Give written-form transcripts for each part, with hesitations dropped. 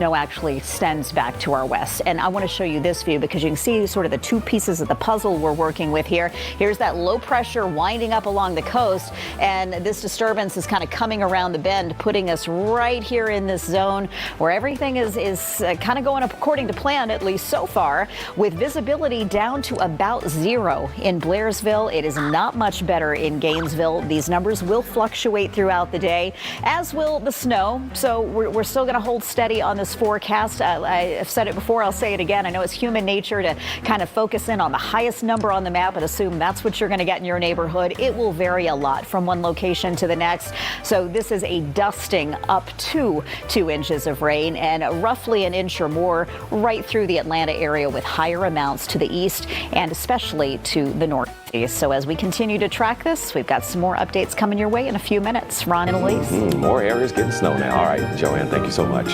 Snow actually extends back to our west. And I want to show you this view because you can see sort of the two pieces of the puzzle we're working with here. Here's that low pressure winding up along the coast, and this disturbance is kind of coming around the bend, putting us right here in this zone where everything is kind of going according to plan, at least so far, with visibility down to about zero in Blairsville. It is not much better in Gainesville. These numbers will fluctuate throughout the day, as will the snow. So we're still going to hold steady on this forecast. I've said it before, I'll say it again. I know it's human nature to kind of focus in on the highest number on the map and assume that's what you're going to get in your neighborhood. It will vary a lot from one location to the next. So this is a dusting up to 2 inches of rain and roughly an inch or more right through the Atlanta area, with higher amounts to the east and especially to the northeast. So as we continue to track this, we've got some more updates coming your way in a few minutes. Ron and Elise. More areas getting snow now. All right, Joanne, thank you so much.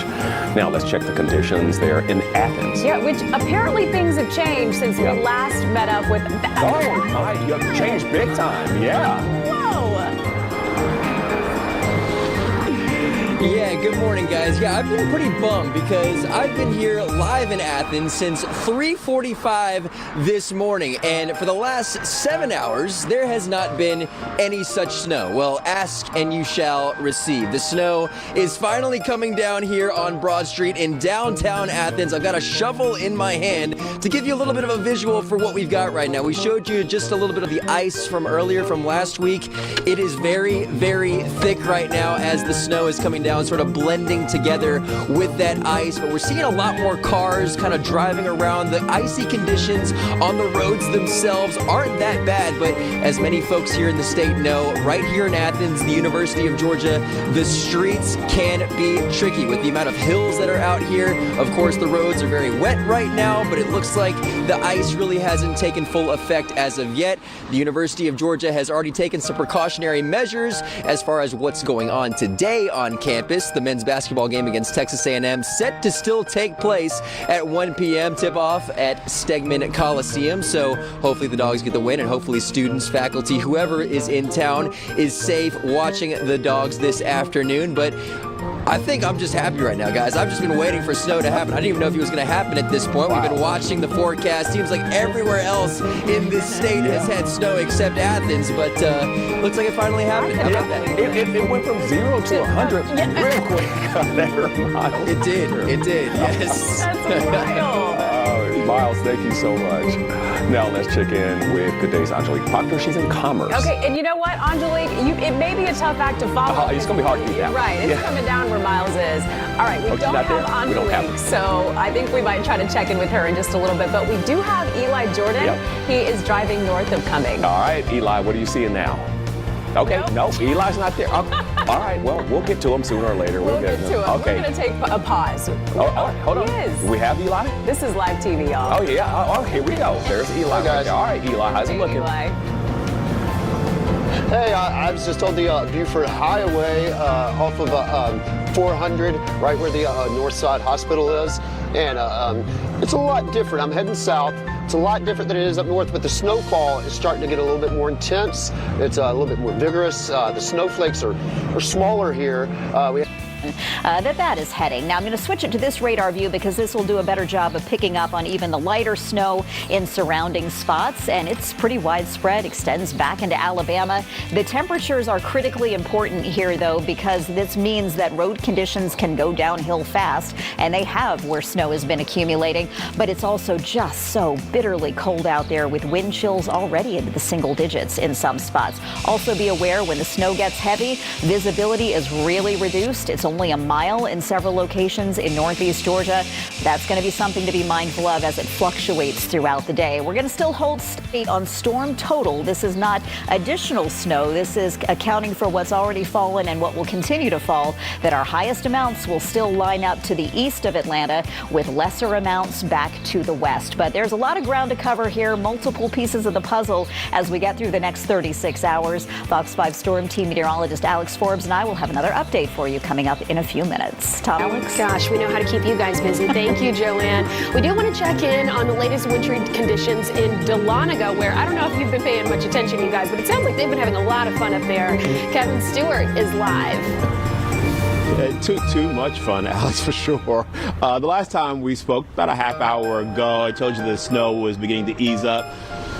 Now let's check the conditions there in Athens. Yeah, which apparently things have changed since we last met up with. Oh my, you have changed big time. Yeah. Whoa. Yeah, good morning, guys. Yeah, I've been pretty bummed because I've been here live in Athens since 3:45 this morning, and for the last 7 hours, there has not been any such snow. Well, ask and you shall receive. The snow is finally coming down here on Broad Street in downtown Athens. I've got a shovel in my hand to give you a little bit of a visual for what we've got right now. We showed you just a little bit of the ice from earlier from last week. It is very, very thick right now as the snow is coming down, sort of blending together with that ice, but we're seeing a lot more cars kind of driving around. The icy conditions on the roads themselves aren't that bad, but as many folks here in the state know, right here in Athens, the University of Georgia, the streets can be tricky with the amount of hills that are out here. Of course, the roads are very wet right now, but it looks like the ice really hasn't taken full effect as of yet. The University of Georgia has already taken some precautionary measures as far as what's going on today on campus. The men's basketball game against Texas A&M set to still take place at 1 p.m. tip-off at Stegman Coliseum. So hopefully the Dogs get the win, and hopefully students, faculty, whoever is in town is safe watching the Dogs this afternoon. But I think I'm just happy right now, guys. I've just been waiting for snow to happen. I didn't even know if it was going to happen at this point. We've been watching the forecast. Seems like everywhere else in this state has had snow except Athens, but looks like it finally happened. How about that? It went from 0 to 100 real quick. It did, yes. That's wild. Miles, thank you so much. Now let's check in with Good Day's Angelique Proctor. She's in Commerce. Okay, and you know what, Angelique? It may be a tough act to follow. It's going to be hard to do that. Right, it's coming down where Miles is. All right, we don't have Angelique, so I think we might try to check in with her in just a little bit. But we do have Eli Jordan. Yep. He is driving north of Cumming. All right, Eli, what are you seeing now? Okay, no, Eli's not there. All right, well, we'll get to him sooner or later. We'll get to him. Okay. We're going to take a pause. All right, hold on. Do we have Eli? This is live TV, y'all. Oh, yeah. Oh, here we go. There's Eli. Hi, guys. All right, Eli, how's it looking? Eli. Hey, I was just on the Buford Highway off of 400, right where the Northside Hospital is. And it's a lot different. I'm heading south. It's a lot different than it is up north, but the snowfall is starting to get a little bit more intense. It's a little bit more vigorous. The snowflakes are smaller here. That is heading. Now I'm going to switch it to this radar view because this will do a better job of picking up on even the lighter snow in surrounding spots, and it's pretty widespread, extends back into Alabama. The temperatures are critically important here, though, because this means that road conditions can go downhill fast, and they have where snow has been accumulating, but it's also just so bitterly cold out there with wind chills already into the single digits in some spots. Also be aware when the snow gets heavy, visibility is really reduced. It's only a mile in several locations in northeast Georgia. That's going to be something to be mindful of as it fluctuates throughout the day. We're going to still hold steady on storm total. This is not additional snow. This is accounting for what's already fallen and what will continue to fall, that our highest amounts will still line up to the east of Atlanta with lesser amounts back to the west. But there's a lot of ground to cover here, multiple pieces of the puzzle as we get through the next 36 hours. Fox 5 Storm Team meteorologist Alex Forbes and I will have another update for you coming up in a few minutes. Tom? Alex? Gosh, we know how to keep you guys busy. Thank you, Joanne. We do want to check in on the latest wintry conditions in Dahlonega, where I don't know if you've been paying much attention, you guys, but it sounds like they've been having a lot of fun up there. Kevin Stewart is live. Too much fun, Alex, for sure. The last time we spoke, about a half hour ago, I told you the snow was beginning to ease up.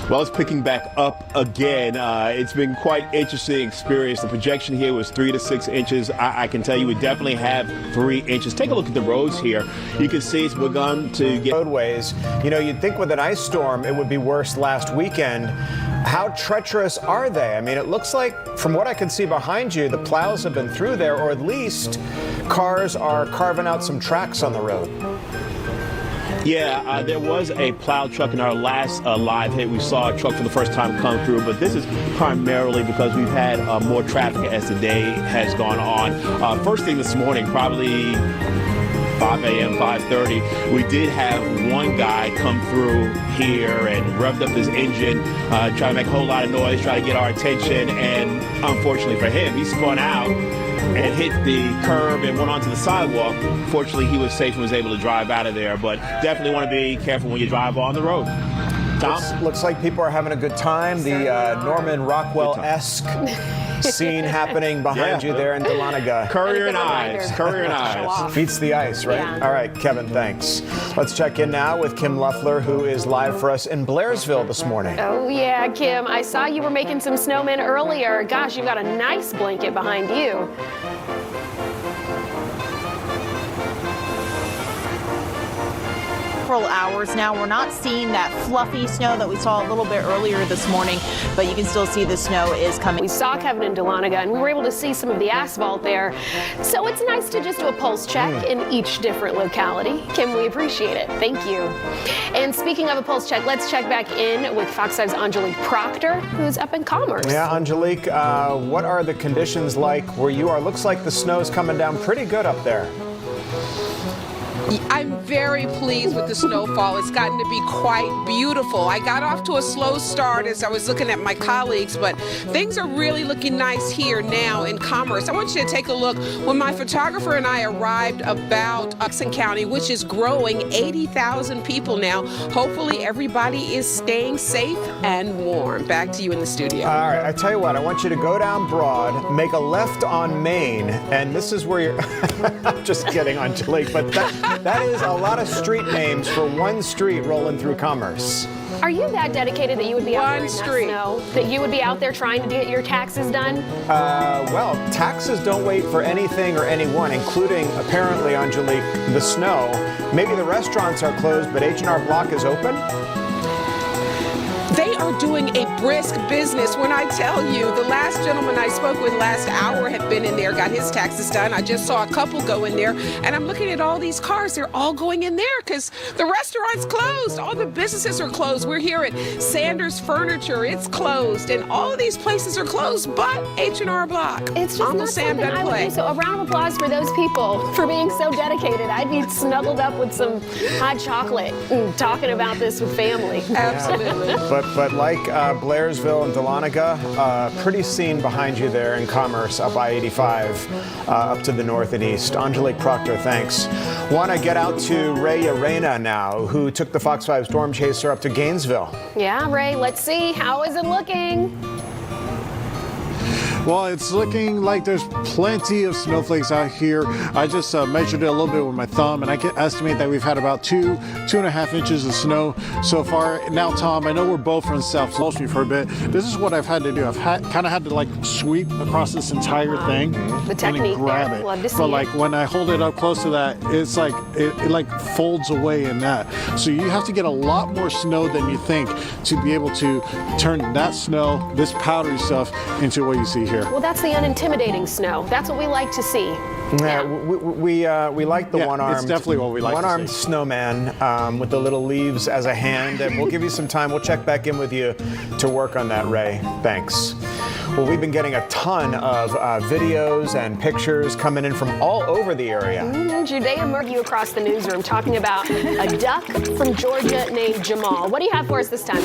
Well, it's picking back up again. It's been quite interesting experience. The projection here was 3 to 6 inches. I can tell you we definitely have 3 inches. Take a look at the roads here. You can see it's begun to get roadways. You know, you'd think with an ice storm it would be worse last weekend. How treacherous are they? I mean, it looks like, from what I can see behind you, the plows have been through there, or at least cars are carving out some tracks on the road. Yeah, there was a plow truck in our last live hit. We saw a truck for the first time come through, but this is primarily because we've had more traffic as the day has gone on. First thing this morning, probably 5 a.m., 5:30, we did have one guy come through here and revved up his engine, trying to make a whole lot of noise, try to get our attention, and unfortunately for him, he spun out and hit the curb and went onto the sidewalk. Fortunately, he was safe and was able to drive out of there, but definitely want to be careful when you drive on the road. Tom? Looks like people are having a good time. The Norman Rockwell-esque scene happening behind you there in Dahlonega. Courier and Ives. Courier and Ives. Beats the ice, right? Yeah. All right, Kevin, thanks. Let's check in now with Kim Luffler, who is live for us in Blairsville this morning. Oh, yeah, Kim. I saw you were making some snowmen earlier. Gosh, you've got a nice blanket behind you. Several hours now. We're not seeing that fluffy snow that we saw a little bit earlier this morning, but you can still see the snow is coming. We saw Kevin in Dahlonega, and we were able to see some of the asphalt there. So it's nice to just do a pulse check in each different locality. Kim, we appreciate it. Thank you. And speaking of a pulse check, let's check back in with Fox 5's Angelique Proctor, who's up in Commerce. Yeah, Angelique, what are the conditions like where you are? Looks like the snow's coming down pretty good up there. I'm very pleased with the snowfall. It's gotten to be quite beautiful. I got off to a slow start as I was looking at my colleagues, but things are really looking nice here now in Commerce. I want you to take a look. When my photographer and I arrived about Jackson County, which is growing 80,000 people now, hopefully everybody is staying safe and warm. Back to you in the studio. All right, I tell you what, I want you to go down Broad, make a left on Main, and this is where you're... I'm just kidding, Angelique, but that is a lot of street names for one street rolling through Commerce. Are you that dedicated that you would be out there in that snow? That you would be out there trying to get your taxes done? Well, taxes don't wait for anything or anyone, including, apparently, Angelique, the snow. Maybe the restaurants are closed, but H&R Block is open? They are doing a brisk business. When I tell you, the last gentleman I spoke with last hour had been in there, got his taxes done. I just saw a couple go in there, and I'm looking at all these cars. They're all going in there because the restaurant's closed. All the businesses are closed. We're here at Sanders Furniture. It's closed, and all of these places are closed, but H&R Block. It's just not Sam something I would do. So a round of applause for those people for being so dedicated. I'd be snuggled up with some hot chocolate and talking about this with family. Absolutely. But like Blairsville and Dahlonega, pretty scene behind you there in Commerce up I-85 up to the north and east. Angelique Proctor, thanks. Want to get out to Ray Arena now, who took the Fox 5 Storm Chaser up to Gainesville. Yeah, Ray, let's see. How is it looking? Well, it's looking like there's plenty of snowflakes out here. I just measured it a little bit with my thumb, and I can estimate that we've had about 2.5 inches of snow so far. Now, Tom, I know we're both from South Florida for a bit. This is what I've had to do. I've kind of had to like sweep across this entire thing The technique and grab there. it. Love to see but like it. when I hold it up close to that, it's like it like folds away in that. So you have to get a lot more snow than you think to be able to turn that snow, this powdery stuff, into what you see here. Well, that's the unintimidating snow. That's what we like to see. Yeah, we like the one-armed. It's definitely what we like to see. One-armed snowman with the little leaves as a hand, and we'll give you some time. We'll check back in with you to work on that, Ray. Thanks. Well, we've been getting a ton of videos and pictures coming in from all over the area. Judea Murgy across the newsroom talking about a duck from Georgia named Jamal. What do you have for us this time?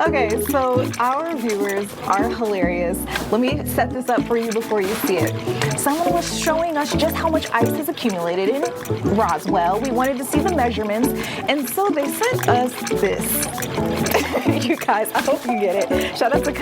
Okay, so our viewers are hilarious. Let me set this up for you before you see it. Someone was showing us just how much ice has accumulated in Roswell. We wanted to see the measurements, and so they sent us this. You guys, I hope you get it. Shout out to